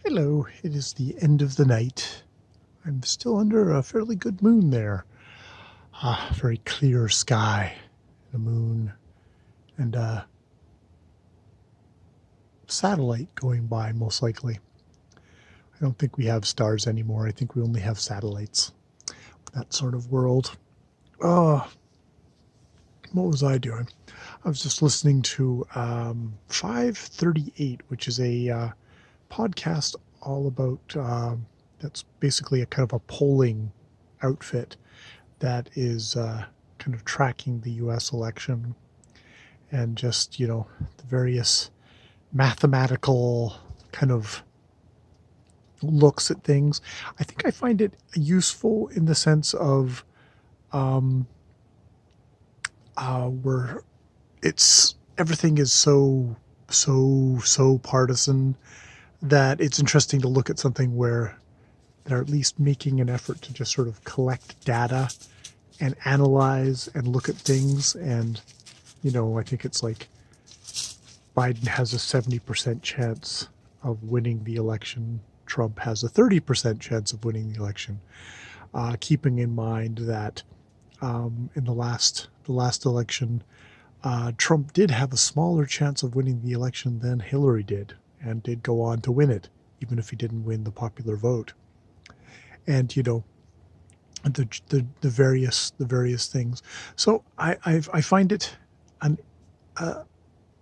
Hello, it is the end of the night. I'm still under a fairly good moon there. Very clear sky, a moon, and a satellite going by, most likely. I don't think we have stars anymore. I think we only have satellites. That sort of world. Oh, what was I doing? I was just listening to 538, which is a podcast all about, that's basically a kind of a polling outfit that is kind of tracking the US election and just, the various mathematical kind of looks at things. I think I find it useful in the sense of um, where it's everything is so partisan that it's interesting to look at something where they're at least making an effort to just sort of collect data and analyze and look at things. And, I think it's like Biden has a 70% chance of winning the election. Trump has a 30% chance of winning the election. Keeping in mind that in the last election, Trump did have a smaller chance of winning the election than Hillary did, and did go on to win it, even if he didn't win the popular vote. And the various things. So I find it an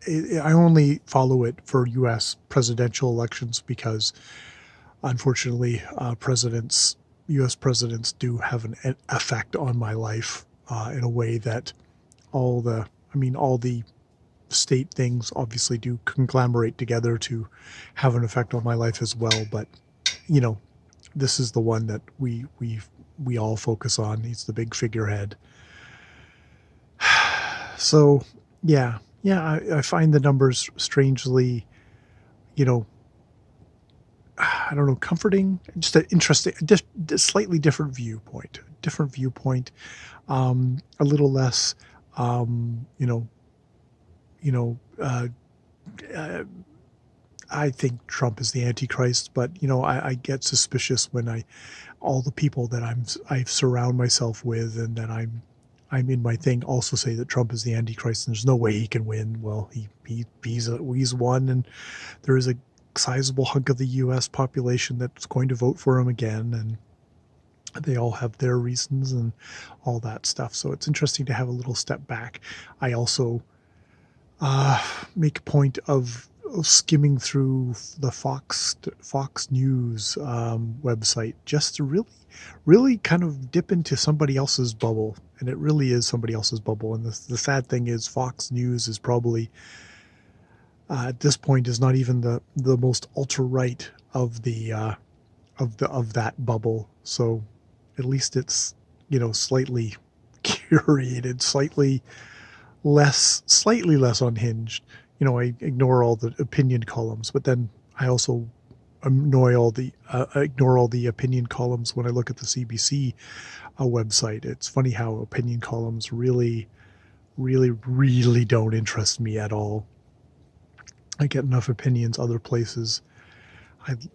I only follow it for U.S. presidential elections because, unfortunately, U.S. presidents do have an effect on my life in a way that all the state things obviously do conglomerate together to have an effect on my life as well. But, this is the one that we all focus on. He's the big figurehead. So, yeah, I find the numbers strangely, you know, I don't know, comforting. Just an interesting, just a slightly different viewpoint. A little less, um, you know, you know. Uh, I think Trump is the Antichrist, but I get suspicious when all the people that I surround myself with and that I'm in my thing also say that Trump is the Antichrist and there's no way he can win. Well, he's won, and there is a sizable hunk of the U.S. population that's going to vote for him again, and they all have their reasons and all that stuff. So it's interesting to have a little step back. I also make a point of skimming through the Fox News website just to really kind of dip into somebody else's bubble, and it really is somebody else's bubble. And the sad thing is, Fox News is probably at this point is not even the most ultra right of the of that bubble. So at least it's slightly curated, slightly less unhinged. I ignore all the opinion columns, but then I also ignore all the opinion columns when I look at the CBC website. It's funny how opinion columns really don't interest me at all. I get enough opinions other places.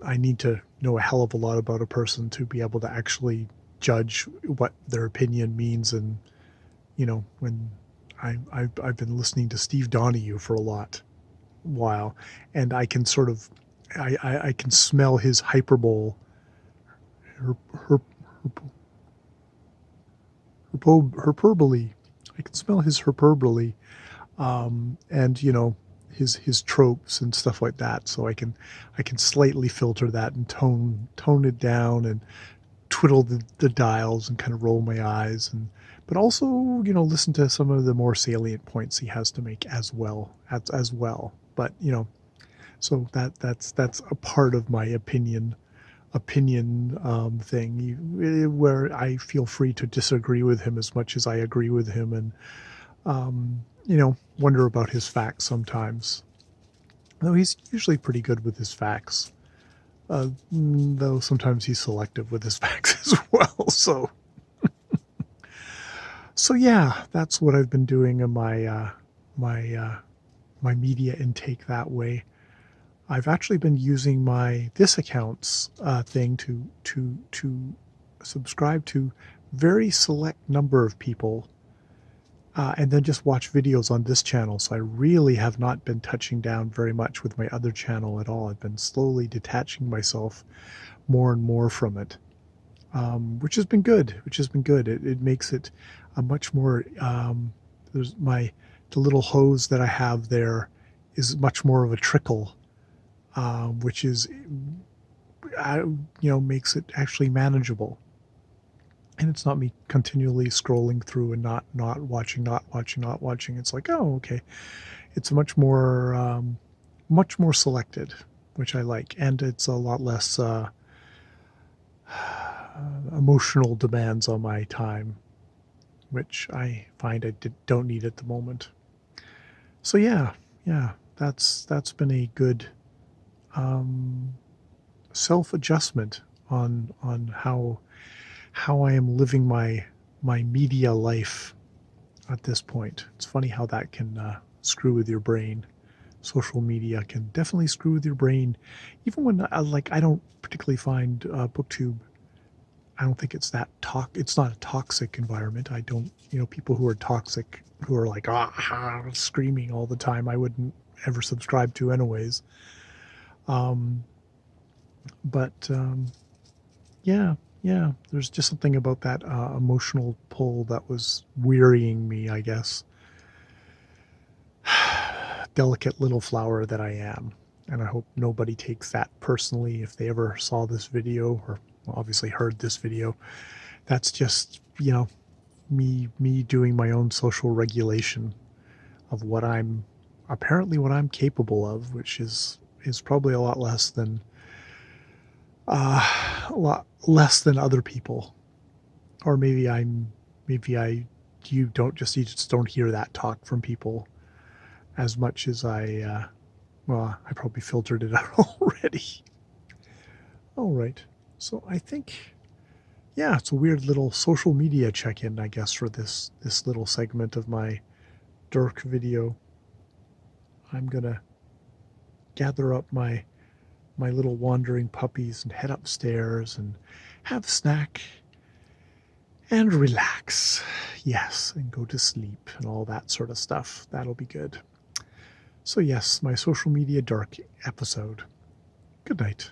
I need to know a hell of a lot about a person to be able to actually judge what their opinion means. And when I've been listening to Steve Donahue for a while, and I can sort of I can smell his hyperbole, hyperbole. I can smell his hyperbole, and his tropes and stuff like that. So I can slightly filter that and tone it down and twiddle the dials and kind of roll my eyes, and but also listen to some of the more salient points he has to make as well. But so that's a part of my opinion thing, where I feel free to disagree with him as much as I agree with him, and wonder about his facts sometimes. Though he's usually pretty good with his facts, though sometimes he's selective with his facts as well. So yeah, that's what I've been doing in my my media intake that way. I've actually been using this account's thing to subscribe to very select number of people, and then just watch videos on this channel. So I really have not been touching down very much with my other channel at all. I've been slowly detaching myself more and more from it, which has been good. Which has been good. It makes it a much more. There's the little hose that I have there is much more of a trickle, which is, makes it actually manageable. And it's not me continually scrolling through and not watching, not watching, not watching. It's like, oh, okay. It's much more selected, which I like, and it's a lot less emotional demands on my time, which I find don't need at the moment. So yeah, that's been a good self-adjustment on how I am living my media life at this point. It's funny how that can screw with your brain. Social media can definitely screw with your brain, even when I don't particularly find BookTube. I don't think it's it's not a toxic environment. I don't, people who are toxic, who are like screaming all the time, I wouldn't ever subscribe to anyways. But yeah, there's just something about that emotional pull that was wearying me, I guess. Delicate little flower that I am. And I hope nobody takes that personally if they ever saw this video or obviously heard this video. That's just, me doing my own social regulation of what I'm capable of, which is probably a lot less than other people. Or maybe you just don't hear that talk from people as much as I probably filtered it out already. All right. So I think, yeah, it's a weird little social media check-in, I guess, for this little segment of my durk video. I'm gonna gather up my little wandering puppies and head upstairs and have a snack and relax. Yes, and go to sleep and all that sort of stuff. That'll be good. So yes, my social media durk episode. Good night.